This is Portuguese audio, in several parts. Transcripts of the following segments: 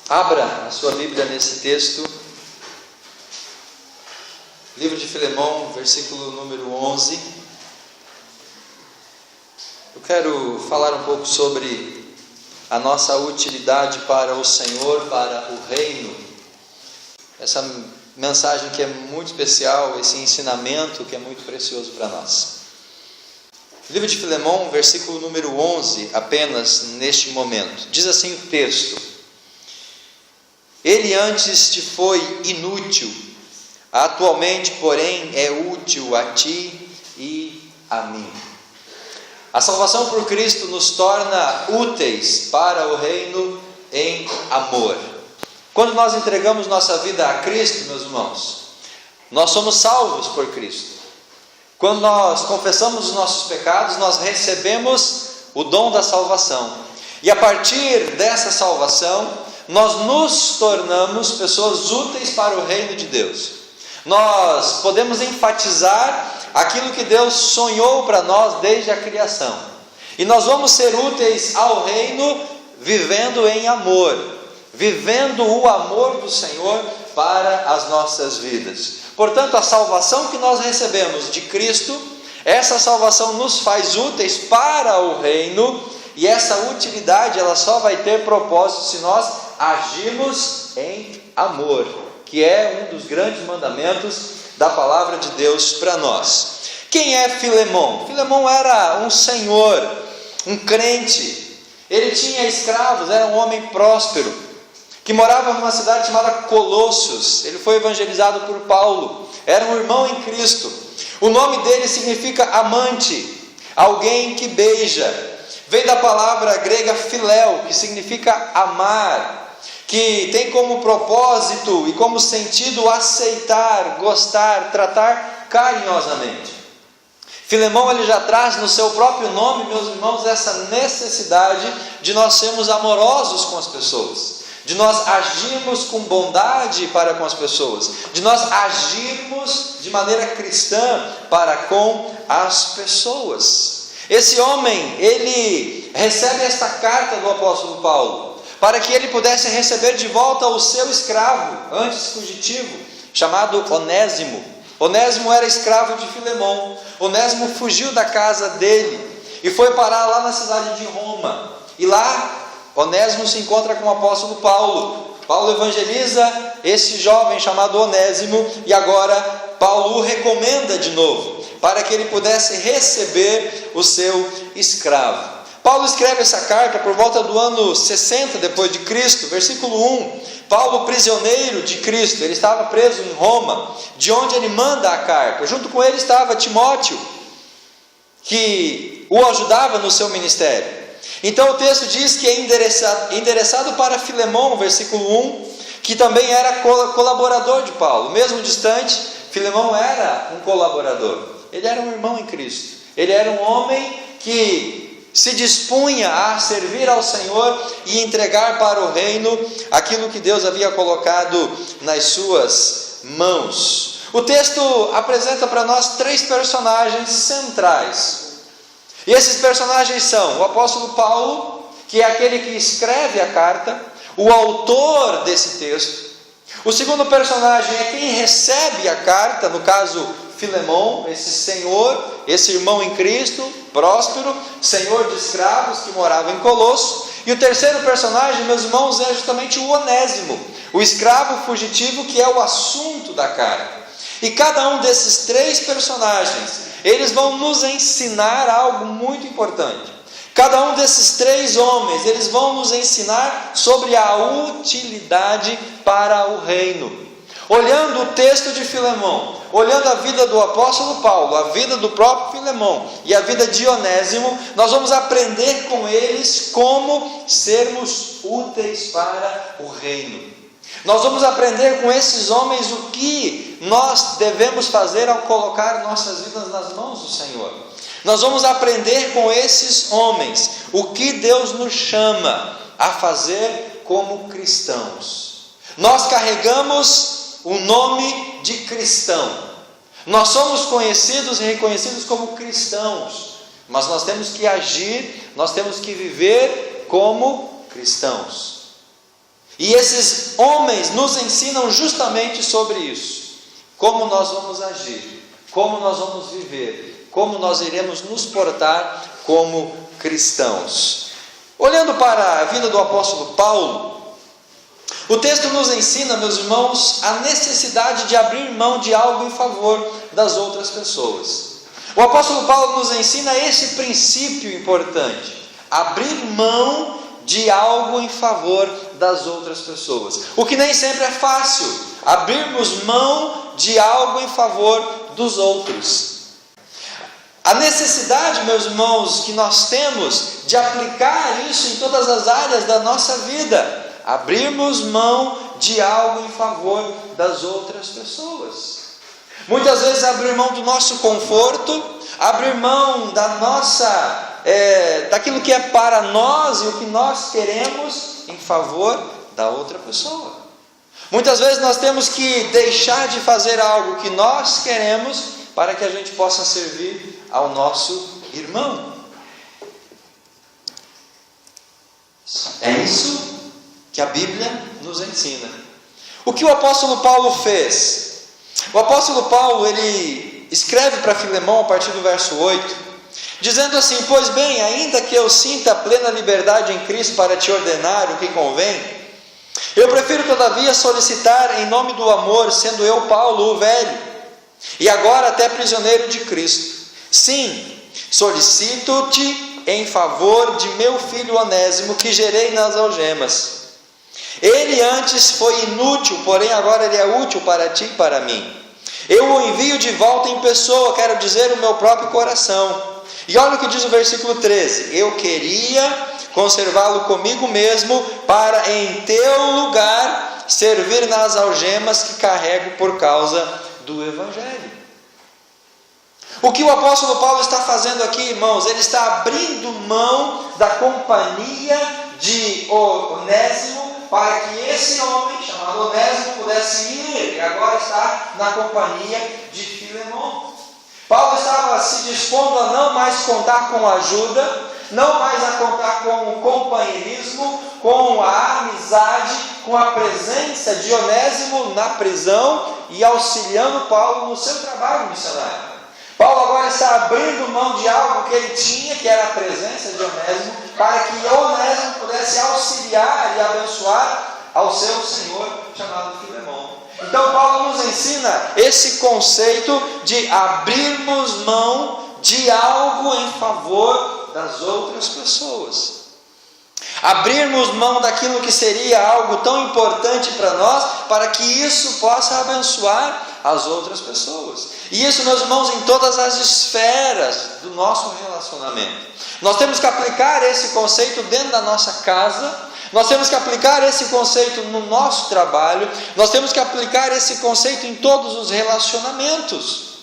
Abra a sua Bíblia nesse texto, livro de Filemão, versículo número 11. Eu quero falar um pouco sobre a nossa utilidade para o Senhor, para o reino. Essa mensagem que é muito especial, esse ensinamento que é muito precioso para nós. Livro de Filemão, versículo número 11, apenas neste momento. Diz assim o texto: Ele antes te foi inútil, atualmente, porém, é útil a ti e a mim. A salvação por Cristo nos torna úteis para o reino em amor. Quando nós entregamos nossa vida a Cristo, meus irmãos, nós somos salvos por Cristo. Quando nós confessamos os nossos pecados, nós recebemos o dom da salvação. E a partir dessa salvação, nós nos tornamos pessoas úteis para o reino de Deus. Nós podemos enfatizar aquilo que Deus sonhou para nós desde a criação. E nós vamos ser úteis ao reino vivendo em amor, vivendo o amor do Senhor para as nossas vidas. Portanto, a salvação que nós recebemos de Cristo, essa salvação nos faz úteis para o reino, e essa utilidade ela só vai ter propósito se nós agirmos em amor, que é um dos grandes mandamentos da palavra de Deus para nós. Quem é Filemão? Filemão era um senhor, um crente. Ele tinha escravos, era um homem próspero, que morava numa cidade chamada Colossos. Ele foi evangelizado por Paulo, era um irmão em Cristo. O nome dele significa amante, alguém que beija. Vem da palavra grega filéu, que significa amar, que tem como propósito e como sentido aceitar, gostar, tratar carinhosamente. Filemão ele já traz no seu próprio nome, meus irmãos, essa necessidade de nós sermos amorosos com as pessoas, de nós agirmos com bondade para com as pessoas, de nós agirmos de maneira cristã para com as pessoas. Esse homem, ele recebe esta carta do apóstolo Paulo, para que ele pudesse receber de volta o seu escravo, antes fugitivo, chamado Onésimo. Onésimo era escravo de Filemão. Onésimo fugiu da casa dele e foi parar lá na cidade de Roma. E lá, Onésimo se encontra com o apóstolo Paulo. Paulo evangeliza esse jovem chamado Onésimo, e agora Paulo o recomenda de novo, para que ele pudesse receber o seu escravo. Paulo escreve essa carta por volta do ano 60 depois de Cristo, versículo 1. Paulo, prisioneiro de Cristo, ele estava preso em Roma, de onde ele manda a carta. Junto com ele estava Timóteo, que o ajudava no seu ministério. Então o texto diz que é endereçado para Filemão, versículo 1, que também era colaborador de Paulo. Mesmo distante, Filemão era um colaborador. Ele era um irmão em Cristo. Ele era um homem que se dispunha a servir ao Senhor e entregar para o reino aquilo que Deus havia colocado nas suas mãos. O texto apresenta para nós três personagens centrais. E esses personagens são o apóstolo Paulo, que é aquele que escreve a carta, o autor desse texto. O segundo personagem é quem recebe a carta, no caso Filemão, esse senhor, esse irmão em Cristo, próspero, senhor de escravos que morava em Colosso. E o terceiro personagem, meus irmãos, é justamente o Onésimo, o escravo fugitivo, que é o assunto da carta. E cada um desses três personagens, eles vão nos ensinar algo muito importante. Cada um desses três homens, eles vão nos ensinar sobre a utilidade para o reino. Olhando o texto de Filemão, olhando a vida do apóstolo Paulo, a vida do próprio Filemão e a vida de Onésimo, nós vamos aprender com eles como sermos úteis para o reino. Nós vamos aprender com esses homens o que nós devemos fazer ao colocar nossas vidas nas mãos do Senhor. Nós vamos aprender com esses homens o que Deus nos chama a fazer como cristãos. Nós carregamos o nome de cristão. Nós somos conhecidos e reconhecidos como cristãos, mas nós temos que agir, nós temos que viver como cristãos. E esses homens nos ensinam justamente sobre isso. Como nós vamos agir, como nós vamos viver, como nós iremos nos portar como cristãos. Olhando para a vida do apóstolo Paulo, o texto nos ensina, meus irmãos, a necessidade de abrir mão de algo em favor das outras pessoas. O apóstolo Paulo nos ensina esse princípio importante: abrir mão de algo em favor das outras pessoas. O que nem sempre é fácil, abrirmos mão de algo em favor dos outros. A necessidade, meus irmãos, que nós temos de aplicar isso em todas as áreas da nossa vida, abrirmos mão de algo em favor das outras pessoas. Muitas vezes abrir mão do nosso conforto, abrir mão da nossa, daquilo que é para nós e o que nós queremos em favor da outra pessoa. Muitas vezes nós temos que deixar de fazer algo que nós queremos para que a gente possa servir ao nosso irmão. É isso que a Bíblia nos ensina. O que o apóstolo Paulo fez? O apóstolo Paulo, ele escreve para Filemão a partir do verso 8, dizendo assim: pois bem, ainda que eu sinta plena liberdade em Cristo para te ordenar o que convém, eu prefiro todavia solicitar em nome do amor, sendo eu Paulo o velho, e agora até prisioneiro de Cristo. Sim, solicito-te em favor de meu filho Onésimo, que gerei nas algemas. Ele antes foi inútil, porém agora ele é útil para ti e para mim. Eu o envio de volta em pessoa, quero dizer, o meu próprio coração. E olha o que diz o versículo 13: eu queria conservá-lo comigo mesmo, para em teu lugar servir nas algemas que carrego por causa do Evangelho. O que o apóstolo Paulo está fazendo aqui, irmãos? Ele está abrindo mão da companhia de Onésimo, para que esse homem, chamado Onésimo, pudesse ir, e agora está na companhia de Filemão. Paulo estava se dispondo a não mais contar com ajuda, não mais a contar com o companheirismo, com a amizade, com a presença de Onésimo na prisão e auxiliando Paulo no seu trabalho missionário. Paulo agora está abrindo mão de algo que ele tinha, que era a presença de Onésimo, para que Onésimo pudesse auxiliar e abençoar ao seu senhor chamado Filemão. Então Paulo nos ensina esse conceito de abrirmos mão de algo em favor das outras pessoas. Abrirmos mão daquilo que seria algo tão importante para nós, para que isso possa abençoar as outras pessoas. E isso, meus irmãos, em todas as esferas do nosso relacionamento. Nós temos que aplicar esse conceito dentro da nossa casa, nós temos que aplicar esse conceito no nosso trabalho, nós temos que aplicar esse conceito em todos os relacionamentos,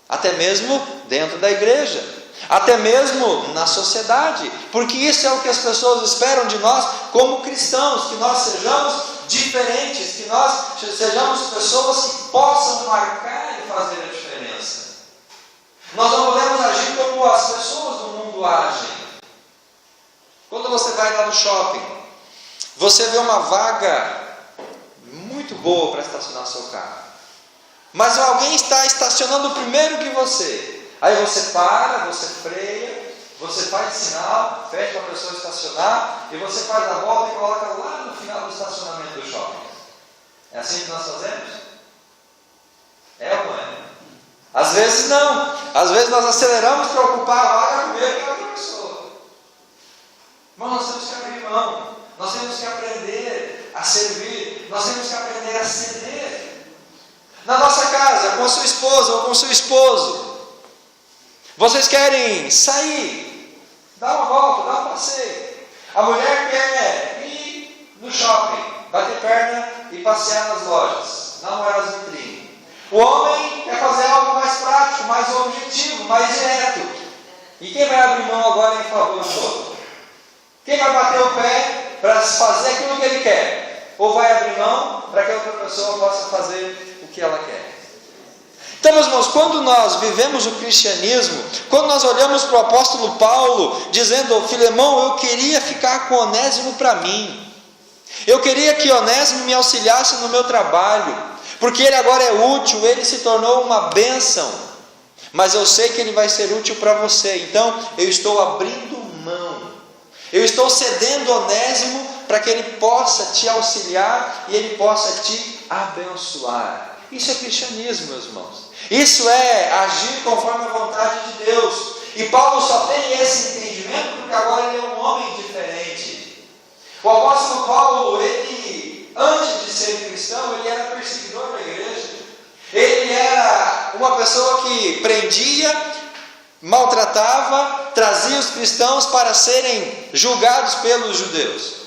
até mesmo dentro da igreja, até mesmo na sociedade, porque isso é o que as pessoas esperam de nós como cristãos, que nós sejamos diferentes, que nós sejamos pessoas que possam marcar e fazer a diferença. Nós não podemos agir como as pessoas do mundo agem. Quando você vai lá no shopping, você vê uma vaga muito boa para estacionar seu carro, mas alguém está estacionando primeiro que você. Aí você para, você freia, você faz sinal, pede para a pessoa estacionar, e você faz a volta e coloca lá no final do estacionamento do shopping. É assim que nós fazemos? É ou não é? Às vezes não. Às vezes nós aceleramos para ocupar a vaga primeiro que a outra pessoa. Mas nós temos que abrir mão. Nós temos que aprender a servir. Nós temos que aprender a ceder. Na nossa casa, com a sua esposa ou com o seu esposo, vocês querem sair, dar uma volta, dar um passeio. A mulher quer ir no shopping, bater perna e passear nas lojas, namorar as vitrines. O homem quer fazer algo mais prático, mais objetivo, mais direto. E quem vai abrir mão agora em favor do outro? Quem vai bater o pé para fazer aquilo que ele quer? Ou vai abrir mão para que a outra pessoa possa fazer o que ela quer? Então, meus irmãos, quando nós vivemos o cristianismo, quando nós olhamos para o apóstolo Paulo, dizendo: Filemão, eu queria ficar com Onésimo para mim. Eu queria que Onésimo me auxiliasse no meu trabalho, porque ele agora é útil, ele se tornou uma bênção, mas eu sei que ele vai ser útil para você, então eu estou abrindo mão, eu estou cedendo Onésimo para que ele possa te auxiliar e ele possa te abençoar. Isso é cristianismo, meus irmãos. Isso é agir conforme a vontade de Deus. E Paulo só tem esse entendimento porque agora ele é um homem diferente. O apóstolo Paulo, ele, antes de ser cristão, ele era perseguidor da igreja. Ele era uma pessoa que prendia, maltratava, trazia os cristãos para serem julgados pelos judeus.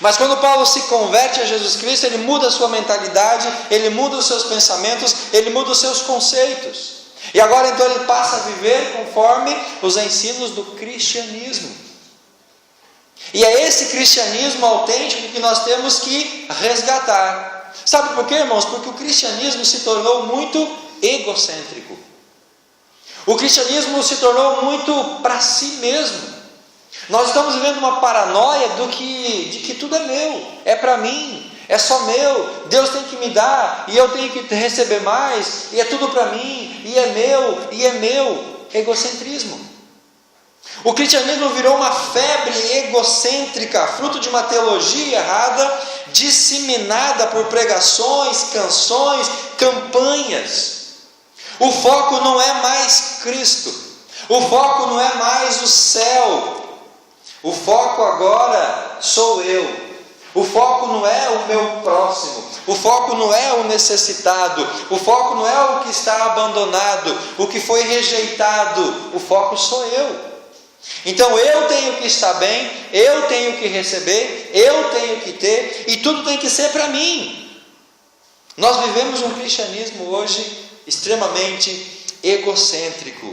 Mas quando Paulo se converte a Jesus Cristo, ele muda a sua mentalidade, ele muda os seus pensamentos, ele muda os seus conceitos. E agora então ele passa a viver conforme os ensinos do cristianismo. E é esse cristianismo autêntico que nós temos que resgatar. Sabe por quê, irmãos? Porque o cristianismo se tornou muito egocêntrico. O cristianismo se tornou muito para si mesmo. Nós estamos vivendo uma paranoia de que tudo é meu, é para mim, é só meu, Deus tem que me dar, e eu tenho que receber mais, e é tudo para mim, e é meu, egocentrismo. O cristianismo virou uma febre egocêntrica, fruto de uma teologia errada, disseminada por pregações, canções, campanhas. O foco não é mais Cristo, o foco não é mais o céu. O foco agora sou eu. O foco não é o meu próximo. O foco não é o necessitado. O foco não é o que está abandonado, o que foi rejeitado. O foco sou eu. Então eu tenho que estar bem, eu tenho que receber, eu tenho que ter, e tudo tem que ser para mim. Nós vivemos um cristianismo hoje extremamente egocêntrico.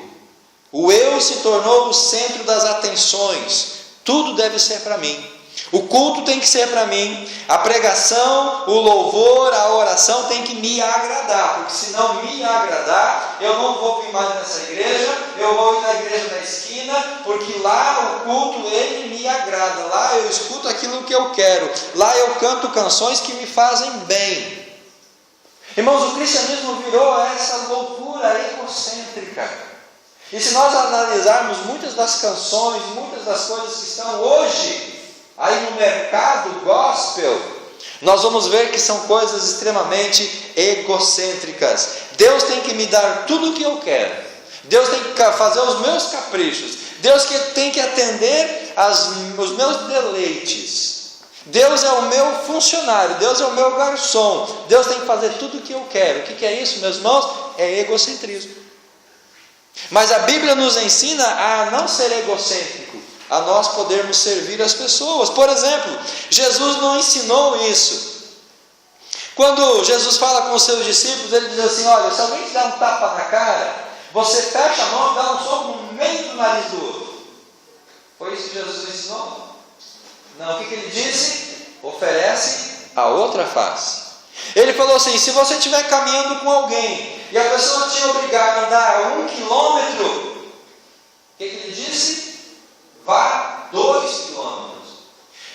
O eu se tornou o centro das atenções. Tudo deve ser para mim. O culto tem que ser para mim. A pregação, o louvor, a oração tem que me agradar. Porque se não me agradar, eu não vou vir mais nessa igreja. Eu vou ir na igreja da esquina, porque lá o culto ele me agrada. Lá eu escuto aquilo que eu quero. Lá eu canto canções que me fazem bem. Irmãos, o cristianismo virou essa loucura egocêntrica. E se nós analisarmos muitas das canções, muitas das coisas que estão hoje aí no mercado gospel, nós vamos ver que são coisas extremamente egocêntricas. Deus tem que me dar tudo o que eu quero. Deus tem que fazer os meus caprichos. Deus tem que atender os meus deleites. Deus é o meu funcionário, Deus é o meu garçom. Deus tem que fazer tudo o que eu quero. O que é isso, meus irmãos? É egocentrismo. Mas a Bíblia nos ensina a não ser egocêntrico, a nós podermos servir as pessoas. Por exemplo, Jesus não ensinou isso. Quando Jesus fala com os seus discípulos, ele diz assim: olha, se alguém te dá um tapa na cara, você fecha a mão e dá um soco no meio do nariz do outro. Foi isso que Jesus ensinou? Não, o que ele disse? Oferece a outra face. Ele falou assim: se você estiver caminhando com alguém e a pessoa te obrigar a andar 1 quilômetro, o que ele disse? Vá 2 quilômetros.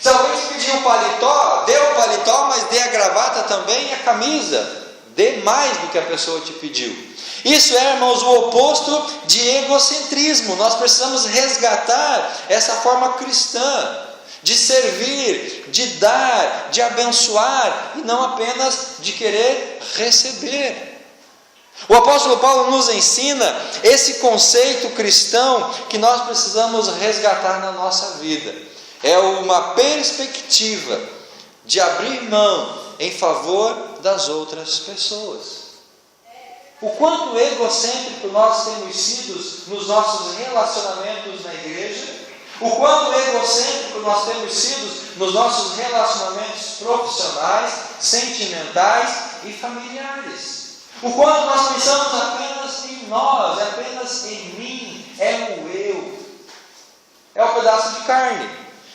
Se alguém te pedir um paletó, dê o paletó, mas dê a gravata também e a camisa. Dê mais do que a pessoa te pediu. Isso é, irmãos, o oposto de egocentrismo. Nós precisamos resgatar essa forma cristã de servir, de dar, de abençoar, e não apenas de querer receber. O apóstolo Paulo nos ensina esse conceito cristão que nós precisamos resgatar na nossa vida. É uma perspectiva de abrir mão em favor das outras pessoas. O quanto egocêntrico nós temos sido nos nossos relacionamentos na igreja, o quanto egocêntrico nós temos sido nos nossos relacionamentos profissionais, sentimentais e familiares. O quanto nós pensamos apenas em nós, apenas em mim, é o eu. É o pedaço de carne.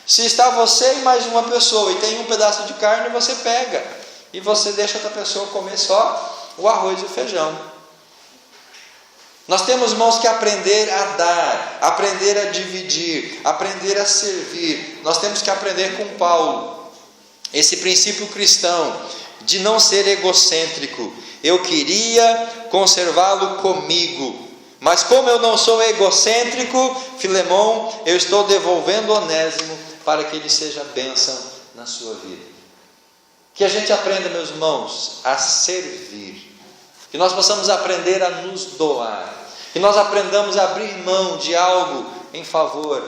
Se está você e mais uma pessoa e tem um pedaço de carne, você pega e você deixa outra pessoa comer só o arroz e o feijão. Nós temos, irmãos, que aprender a dar, aprender a dividir, aprender a servir. Nós temos que aprender com Paulo. esse princípio cristão de não ser egocêntrico. Eu queria conservá-lo comigo, mas como eu não sou egocêntrico, Filemão, eu estou devolvendo Onésimo para que ele seja bênção na sua vida. Que a gente aprenda, meus irmãos, a servir, que nós possamos aprender a nos doar, que nós aprendamos a abrir mão de algo em favor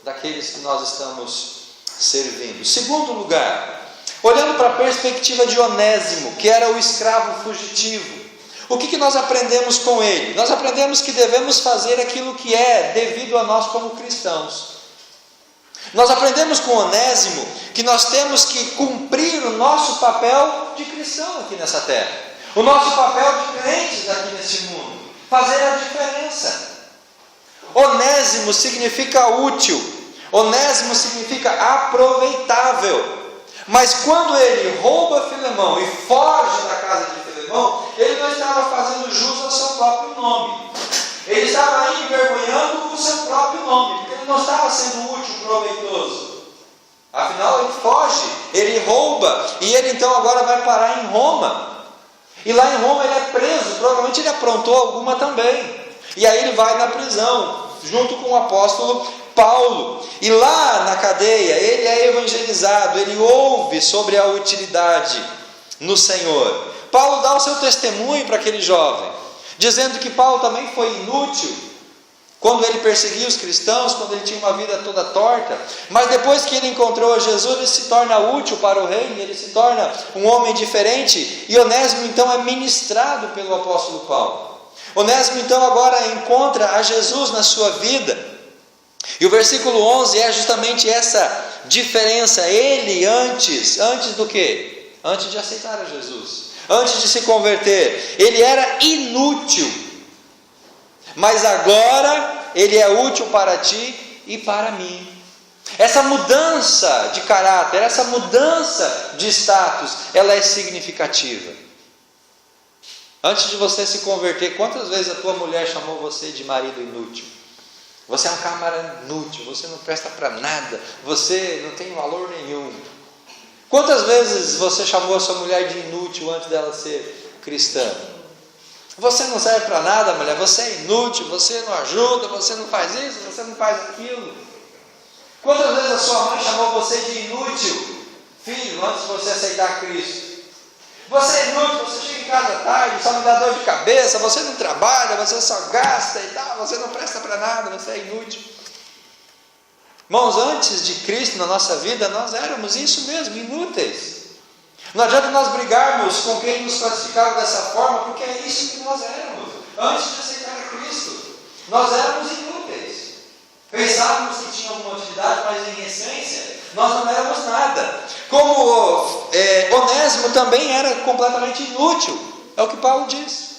daqueles que nós estamos servindo. Segundo lugar, olhando para a perspectiva de Onésimo, que era o escravo fugitivo, o que nós aprendemos com ele? Nós aprendemos que devemos fazer aquilo que é devido a nós como cristãos. Nós aprendemos com Onésimo que nós temos que cumprir o nosso papel de cristão aqui nessa terra, o nosso papel de crentes aqui nesse mundo, fazer a diferença. Onésimo significa útil, Onésimo significa aproveitável. Mas quando ele rouba Filemão e foge da casa de Filemão, ele não estava fazendo jus ao seu próprio nome. Ele estava envergonhando o seu próprio nome, porque ele não estava sendo útil, proveitoso. Afinal, ele foge, ele rouba, e ele então agora vai parar em Roma. E lá em Roma ele é preso, provavelmente ele aprontou alguma também. E aí ele vai na prisão, junto com o apóstolo Paulo, e lá na cadeia ele é evangelizado, ele ouve sobre a utilidade no Senhor. Paulo dá o seu testemunho para aquele jovem, dizendo que Paulo também foi inútil quando ele perseguia os cristãos, quando ele tinha uma vida toda torta, mas depois que ele encontrou a Jesus, ele se torna útil para o reino, ele se torna um homem diferente, e Onésimo então é ministrado pelo apóstolo Paulo. Onésimo então agora encontra a Jesus na sua vida. E o versículo 11 é justamente essa diferença. Ele antes do quê? Antes de aceitar a Jesus, antes de se converter, ele era inútil, mas agora ele é útil para ti e para mim. Essa mudança de caráter, essa mudança de status, ela é significativa. Antes de você se converter, quantas vezes a tua mulher chamou você de marido inútil? Você é um camarada inútil, você não presta para nada, você não tem valor nenhum. Quantas vezes você chamou a sua mulher de inútil antes dela ser cristã? Você não serve para nada, mulher, você é inútil, você não ajuda, você não faz isso, você não faz aquilo. Quantas vezes a sua mãe chamou você de inútil, filho, antes de você aceitar Cristo? Você é inútil, você chega em casa tarde, só me dá dor de cabeça, você não trabalha, você só gasta e tal, você não presta para nada, você é inútil. Irmãos, antes de Cristo na nossa vida, nós éramos isso mesmo, inúteis. Não adianta nós brigarmos com quem nos classificava dessa forma, porque é isso que nós éramos. Antes de aceitar Cristo, nós éramos inúteis. Pensávamos que tinha alguma utilidade, mas em essência, nós não éramos nada. Como Onésimo também era completamente inútil, é o que Paulo diz.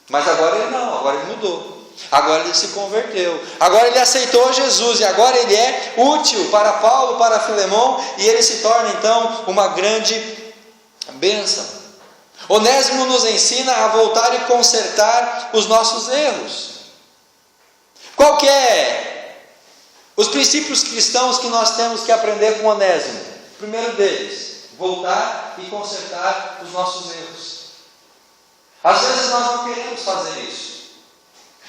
Mas agora ele não, agora ele mudou. Agora ele se converteu, agora ele aceitou Jesus, e agora ele é útil para Paulo, para Filemão, e ele se torna então uma grande bênção. Onésimo nos ensina a voltar e consertar os nossos erros. Qual que é os princípios cristãos que nós temos que aprender com Onésimo? O primeiro deles, voltar e consertar os nossos erros. Às vezes nós não queremos fazer isso.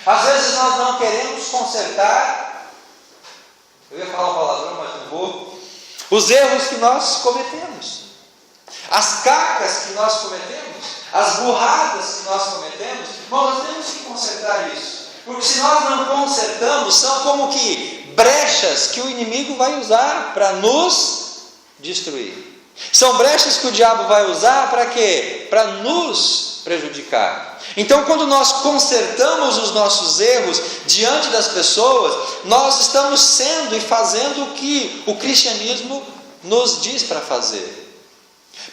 Às vezes nós não queremos consertar, eu ia falar um palavrão, mas não vou, os erros que nós cometemos, as cacas que nós cometemos, as burradas que nós cometemos. Nós temos que consertar isso, porque se nós não consertamos, são como que brechas que o inimigo vai usar para nos destruir. São brechas que o diabo vai usar para quê? Para nos prejudicar. Então, quando nós consertamos os nossos erros diante das pessoas, nós estamos sendo e fazendo o que o cristianismo nos diz para fazer.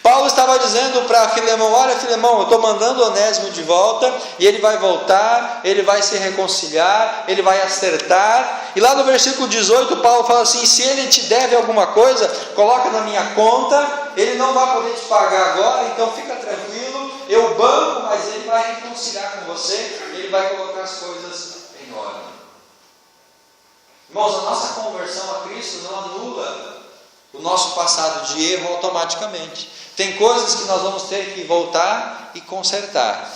Paulo estava dizendo para Filemão: olha, Filemão, eu estou mandando Onésimo de volta, e ele vai voltar, ele vai se reconciliar, ele vai acertar. E lá no versículo 18, Paulo fala assim: se ele te deve alguma coisa, coloca na minha conta, ele não vai poder te pagar agora, então fica tranquilo, eu banco, mas ele vai reconciliar com você, ele vai colocar as coisas em ordem. Irmãos, a nossa conversão a Cristo não anula o nosso passado de erro automaticamente. Tem coisas que nós vamos ter que voltar e consertar.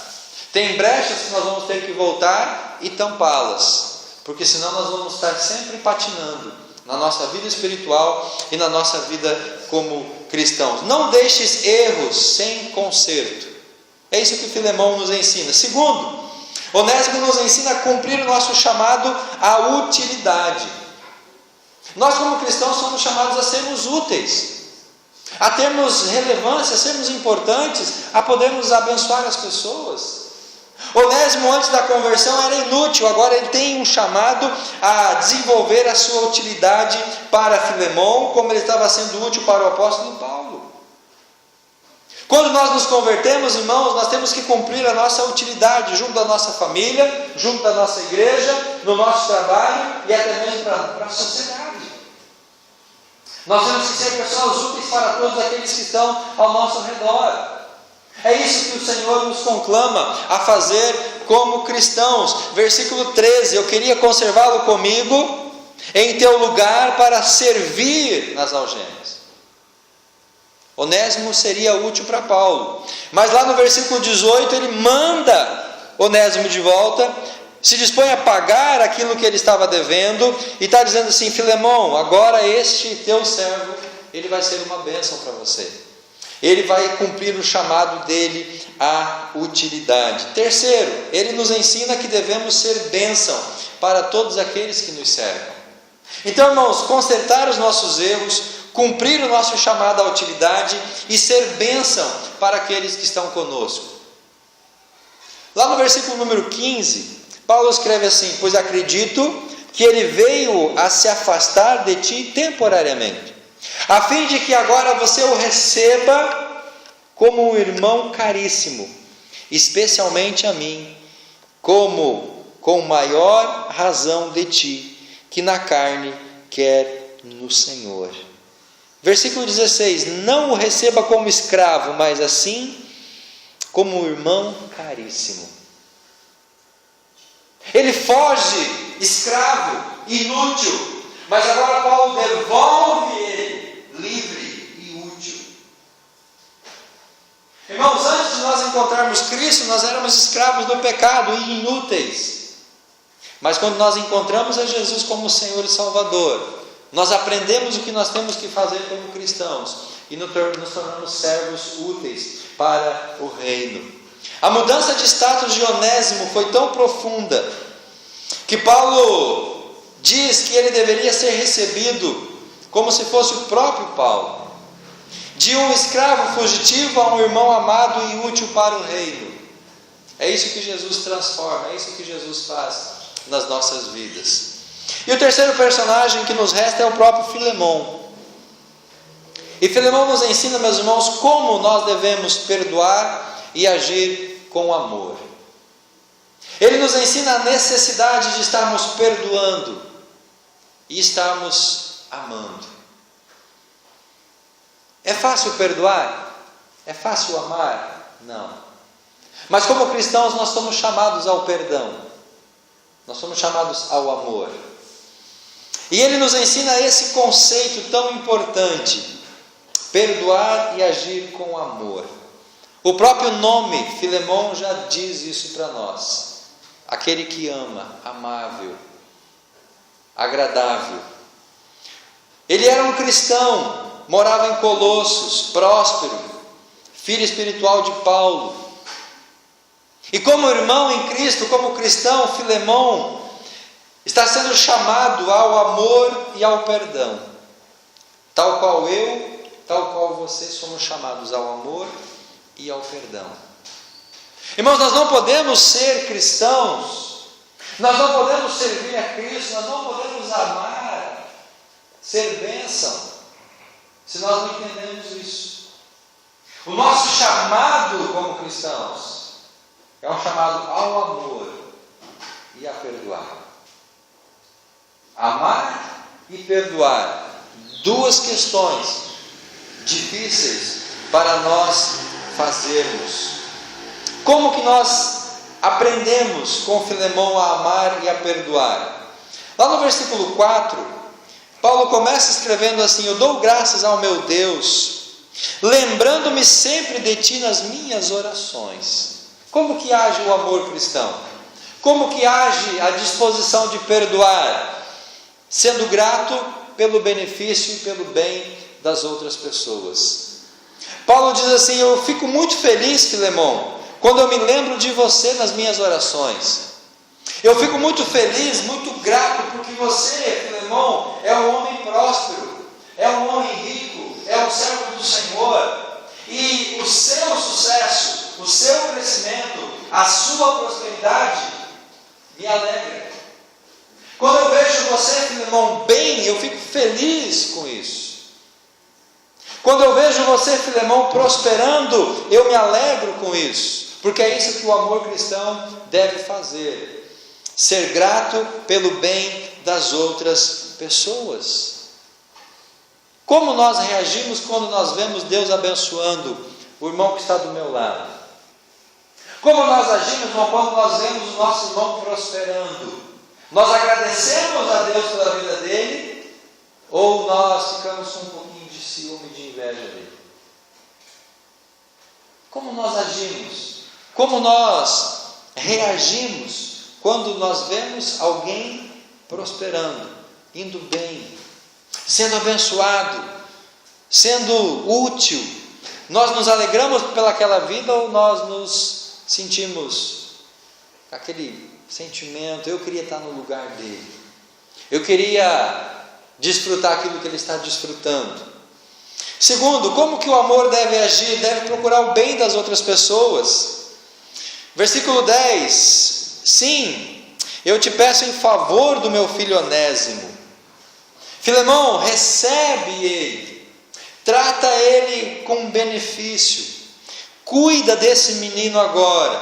Tem brechas que nós vamos ter que voltar e tampá-las, porque senão nós vamos estar sempre patinando na nossa vida espiritual e na nossa vida como cristãos. Não deixes erros sem conserto. É isso que Filemão nos ensina. Segundo, Onésimo nos ensina a cumprir o nosso chamado à utilidade. Nós como cristãos somos chamados a sermos úteis, a termos relevância, a sermos importantes, a podermos abençoar as pessoas. Onésimo, antes da conversão, era inútil, agora ele tem um chamado a desenvolver a sua utilidade para Filemão, como ele estava sendo útil para o apóstolo Paulo. Quando nós nos convertemos, irmãos, nós temos que cumprir a nossa utilidade junto da nossa família, junto da nossa igreja, no nosso trabalho e até mesmo para a sociedade. Nós temos que ser pessoas úteis para todos aqueles que estão ao nosso redor. É isso que o Senhor nos conclama a fazer como cristãos. Versículo 13: eu queria conservá-lo comigo em teu lugar para servir nas algemas. Onésimo seria útil para Paulo, mas lá no versículo 18 ele manda Onésimo de volta, se dispõe a pagar aquilo que ele estava devendo e está dizendo assim: Filemão, agora este teu servo, ele vai ser uma bênção para você. Ele vai cumprir o chamado dele à utilidade. Terceiro, ele nos ensina que devemos ser bênção para todos aqueles que nos cercam. Então, irmãos, consertar os nossos erros, cumprir o nosso chamado à utilidade e ser bênção para aqueles que estão conosco. Lá no versículo número 15, Paulo escreve assim: pois acredito que ele veio a se afastar de ti temporariamente, a fim de que agora você o receba como um irmão caríssimo, especialmente a mim, como com maior razão de ti, que na carne quer no Senhor. Versículo 16: não o receba como escravo, mas assim como um irmão caríssimo. Ele foge escravo, inútil, mas agora Paulo devolve ele livre e útil. Irmãos, antes de nós encontrarmos Cristo, nós éramos escravos do pecado e inúteis. Mas quando nós encontramos a Jesus como Senhor e Salvador, nós aprendemos o que nós temos que fazer como cristãos e nos tornamos servos úteis para o reino. A mudança de status de Onésimo foi tão profunda que Paulo diz que ele deveria ser recebido como se fosse o próprio Paulo, de um escravo fugitivo a um irmão amado e útil para o reino. É isso que Jesus transforma, é isso que Jesus faz nas nossas vidas. E o terceiro personagem que nos resta é o próprio Filemão. E Filemão nos ensina, meus irmãos, como nós devemos perdoar e agir com amor. Ele nos ensina a necessidade de estarmos perdoando e estarmos amando. É fácil perdoar? É fácil amar? Não. Mas como cristãos nós somos chamados ao perdão. Nós somos chamados ao amor. E ele nos ensina esse conceito tão importante: perdoar e agir com amor. O próprio nome Filemão já diz isso para nós. Aquele que ama, amável, agradável. Ele era um cristão, morava em Colossos, próspero, filho espiritual de Paulo. E como irmão em Cristo, como cristão, Filemão está sendo chamado ao amor e ao perdão. Tal qual eu, tal qual você, somos chamados ao amor e ao perdão. Irmãos, nós não podemos ser cristãos, nós não podemos servir a Cristo, nós não podemos amar, ser bênção, se nós não entendemos isso. O nosso chamado como cristãos é um chamado ao amor e a perdoar. Amar e perdoar, duas questões difíceis para nós fazermos. Como que nós aprendemos com Filemão a amar e a perdoar? Lá no versículo 4, Paulo começa escrevendo assim: eu dou graças ao meu Deus, lembrando-me sempre de ti nas minhas orações. Como que age o amor cristão? Como que age a disposição de perdoar? Sendo grato pelo benefício e pelo bem das outras pessoas. Paulo diz assim: eu fico muito feliz, Filemão, quando eu me lembro de você nas minhas orações. Eu fico muito feliz, muito grato, porque você, Filemão, é um homem próspero, é um homem rico, é um servo do Senhor, e o seu sucesso, o seu crescimento, a sua prosperidade me alegra. Quando eu vejo você, Filemão, bem, eu fico feliz com isso. Quando eu vejo você, Filemão, prosperando, eu me alegro com isso, porque é isso que o amor cristão deve fazer. Ser grato pelo bem das outras pessoas. Como nós reagimos quando nós vemos Deus abençoando o irmão que está do meu lado? Como nós agimos quando nós vemos o nosso irmão prosperando? Nós agradecemos a Deus pela vida dele, ou nós ficamos com um pouquinho de ciúme, de inveja dele? Como nós agimos? Como nós reagimos quando nós vemos alguém prosperando, indo bem, sendo abençoado, sendo útil? Nós nos alegramos pelaquela vida ou nós nos sentimos aquele sentimento: eu queria estar no lugar dele, eu queria desfrutar aquilo que ele está desfrutando? Segundo, como que o amor deve agir? Deve procurar o bem das outras pessoas. Versículo 10: sim, eu te peço em favor do meu filho Onésimo. Filemão, recebe ele, trata ele com benefício, cuida desse menino agora,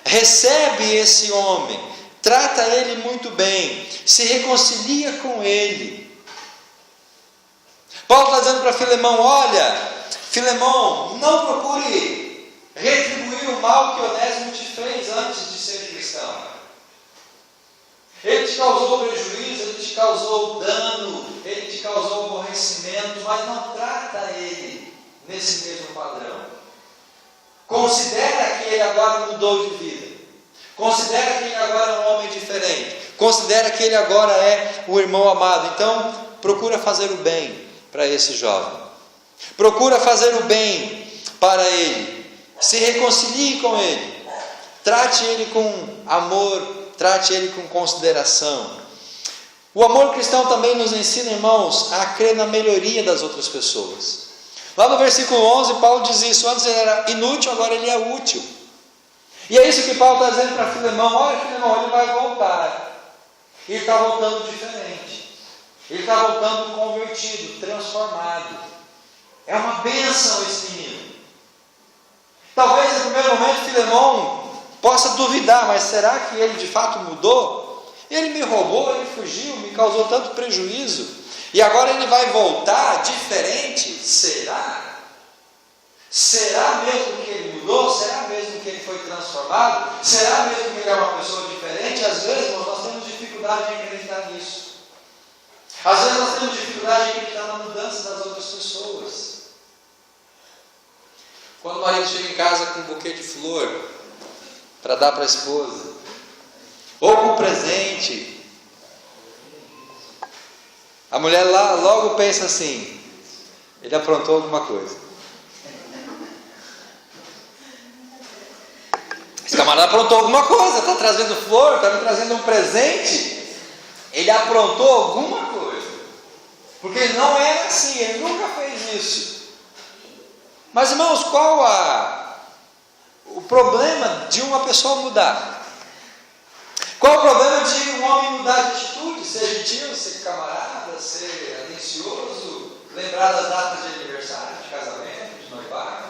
recebe esse homem, trata ele muito bem, se reconcilia com ele. Paulo está dizendo para Filemão: olha, Filemão, não procure retribuir o mal que Onésimo te fez antes de ser cristão. Ele te causou prejuízo, ele te causou dano, ele te causou aborrecimento, mas não trata ele nesse mesmo padrão. Considera que ele agora mudou de vida, considera que ele agora é um homem diferente, considera que ele agora é o irmão amado. Então procura fazer o bem para esse jovem, procura fazer o bem para ele, se reconcilie com ele, trate ele com amor, trate ele com consideração. O amor cristão também nos ensina, irmãos, a crer na melhoria das outras pessoas. Lá no versículo 11, Paulo diz isso: antes ele era inútil, agora ele é útil. E é isso que Paulo está dizendo para Filemão: olha, Filemão, ele vai voltar. Ele está voltando diferente, ele está voltando convertido, transformado. É uma bênção esse menino. Talvez no primeiro momento Filemão possa duvidar: mas será que ele de fato mudou? Ele me roubou, ele fugiu, me causou tanto prejuízo, e agora ele vai voltar diferente? Será? Será mesmo que ele mudou? Será mesmo que ele foi transformado? Será mesmo que ele é uma pessoa diferente? Às vezes nós temos dificuldade em acreditar nisso. Às vezes nós temos dificuldade em acreditar na mudança das outras pessoas. Quando o marido chega em casa com um buquê de flor para dar para a esposa, ou com presente, a mulher lá logo pensa assim: ele aprontou alguma coisa. Esse camarada aprontou alguma coisa, está trazendo flor, está me trazendo um presente. Ele aprontou alguma coisa, porque ele não era assim, ele nunca fez isso. Mas, irmãos, qual o problema de uma pessoa mudar? Qual o problema de um homem mudar de atitude? Ser gentil, ser camarada, ser atencioso, lembrar das datas de aniversário, de casamento, de noivado?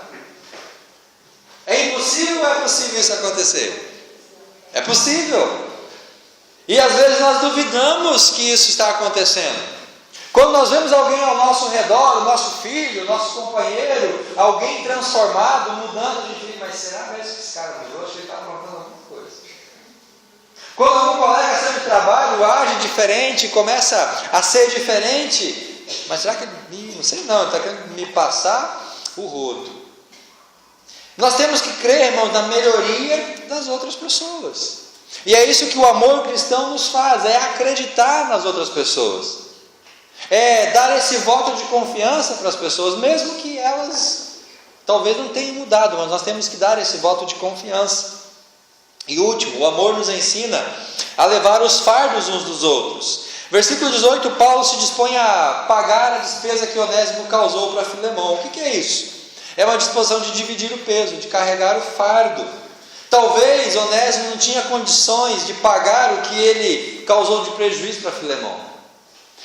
É impossível ou é possível isso acontecer? É possível. E às vezes nós duvidamos que isso está acontecendo. Quando nós vemos alguém ao nosso redor, o nosso filho, o nosso companheiro, alguém transformado, mudando de vida: mas será mesmo que esse cara mudou? Acho que ele está aprontando alguma coisa. Quando algum colega sempre trabalho age diferente, começa a ser diferente. Mas será que não sei não, ele está querendo me passar o rodo. Nós temos que crer, irmãos, na melhoria das outras pessoas. E é isso que o amor cristão nos faz, é acreditar nas outras pessoas. É dar esse voto de confiança para as pessoas, mesmo que elas talvez não tenham mudado, mas nós temos que dar esse voto de confiança. E último, o amor nos ensina a levar os fardos uns dos outros. Versículo 18, Paulo se dispõe a pagar a despesa que Onésimo causou para Filemão. O que é isso? É uma disposição de dividir o peso, de carregar o fardo. Talvez Onésimo não tinha condições de pagar o que ele causou de prejuízo para Filemão,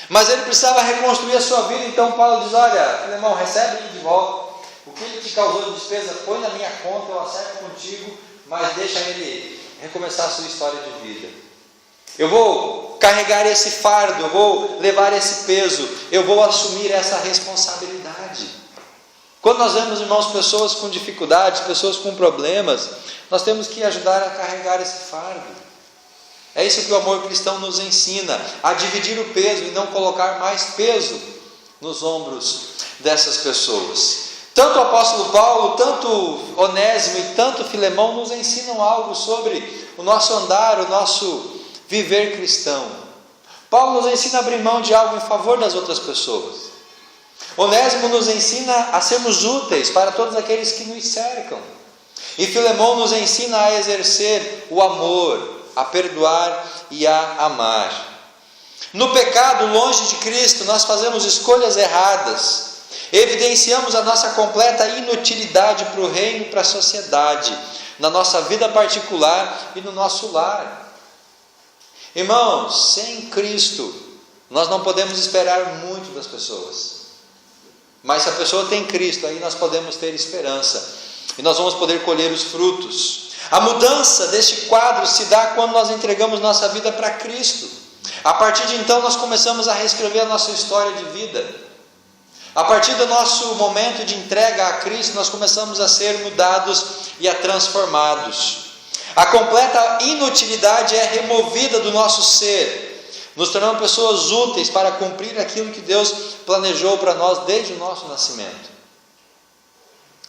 mas ele precisava reconstruir a sua vida. Então Paulo diz: olha, Filemão, recebe ele de volta, o que ele te causou de despesa põe na minha conta, eu acerto contigo, mas deixa ele recomeçar a sua história de vida. Eu vou carregar esse fardo, eu vou levar esse peso, eu vou assumir essa responsabilidade. Quando nós vemos, irmãos, pessoas com dificuldades, pessoas com problemas, nós temos que ajudar a carregar esse fardo. É isso que o amor cristão nos ensina, a dividir o peso e não colocar mais peso nos ombros dessas pessoas. Tanto o apóstolo Paulo, tanto Onésimo e tanto Filemão nos ensinam algo sobre o nosso andar, o nosso viver cristão. Paulo nos ensina a abrir mão de algo em favor das outras pessoas. Onésimo nos ensina a sermos úteis para todos aqueles que nos cercam. E Filemão nos ensina a exercer o amor, a perdoar e a amar. No pecado, longe de Cristo, nós fazemos escolhas erradas, evidenciamos a nossa completa inutilidade para o reino e para a sociedade, na nossa vida particular e no nosso lar. Irmãos, sem Cristo, nós não podemos esperar muito das pessoas. Mas se a pessoa tem Cristo, aí nós podemos ter esperança. E nós vamos poder colher os frutos. A mudança deste quadro se dá quando nós entregamos nossa vida para Cristo. A partir de então nós começamos a reescrever a nossa história de vida. A partir do nosso momento de entrega a Cristo, nós começamos a ser mudados e a transformados. A completa inutilidade é removida do nosso ser, nos tornando pessoas úteis para cumprir aquilo que Deus planejou para nós desde o nosso nascimento.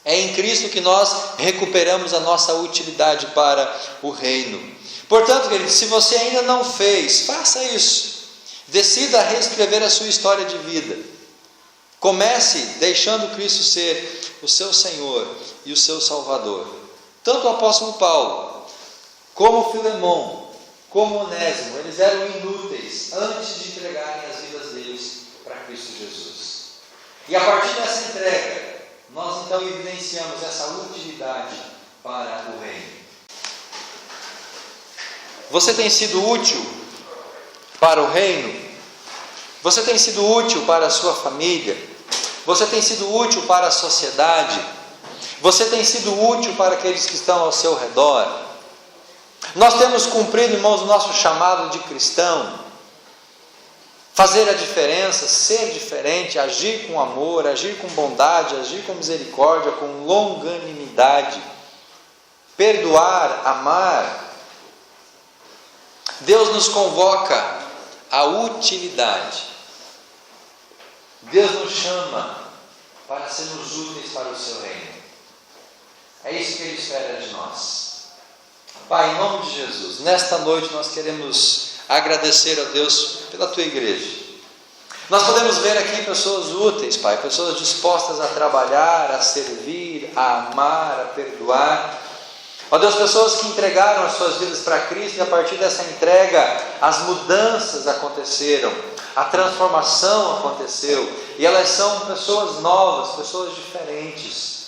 É em Cristo que nós recuperamos a nossa utilidade para o reino. Portanto, queridos, se você ainda não fez, faça isso. Decida reescrever a sua história de vida. Comece deixando Cristo ser o seu Senhor e o seu Salvador. Tanto o apóstolo Paulo, como Filemão, como Onésimo, eles eram inúteis antes de entregarem as vidas deles para Cristo Jesus. E a partir dessa entrega, nós então evidenciamos essa utilidade para o reino. Você tem sido útil para o reino? Você tem sido útil para a sua família? Você tem sido útil para a sociedade? Você tem sido útil para aqueles que estão ao seu redor? Nós temos cumprido, irmãos, o nosso chamado de cristão. Fazer a diferença, ser diferente, agir com amor, agir com bondade, agir com misericórdia, com longanimidade, perdoar, amar. Deus nos convoca à utilidade. Deus nos chama para sermos úteis para o seu reino. É isso que Ele espera de nós. Pai, em nome de Jesus, nesta noite nós queremos agradecer a Deus pela Tua igreja. Nós podemos ver aqui pessoas úteis, Pai, pessoas dispostas a trabalhar, a servir, a amar, a perdoar. Ó Deus, pessoas que entregaram as suas vidas para Cristo e a partir dessa entrega as mudanças aconteceram, a transformação aconteceu e elas são pessoas novas, pessoas diferentes.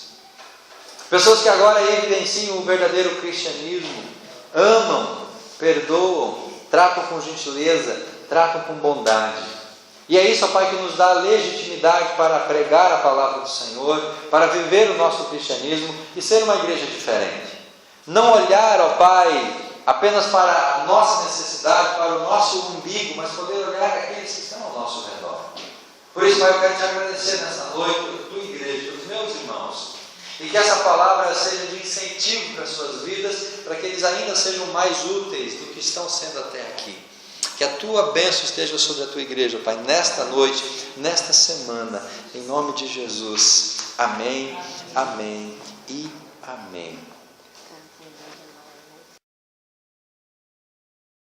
Pessoas que agora evidenciam o verdadeiro cristianismo, amam, perdoam, tratam com gentileza, tratam com bondade. E é isso, ó Pai, que nos dá legitimidade para pregar a palavra do Senhor, para viver o nosso cristianismo e ser uma igreja diferente. Não olhar, ó Pai, apenas para a nossa necessidade, para o nosso umbigo, mas poder olhar aqueles que estão ao nosso redor. Por isso, Pai, eu quero te agradecer nessa noite, pela tua igreja, pelos meus irmãos, e que essa palavra seja de incentivo para as suas vidas, para que eles ainda sejam mais úteis do que estão sendo até aqui. Que a tua bênção esteja sobre a tua igreja, Pai, nesta noite, nesta semana, em nome de Jesus. Amém, amém e amém.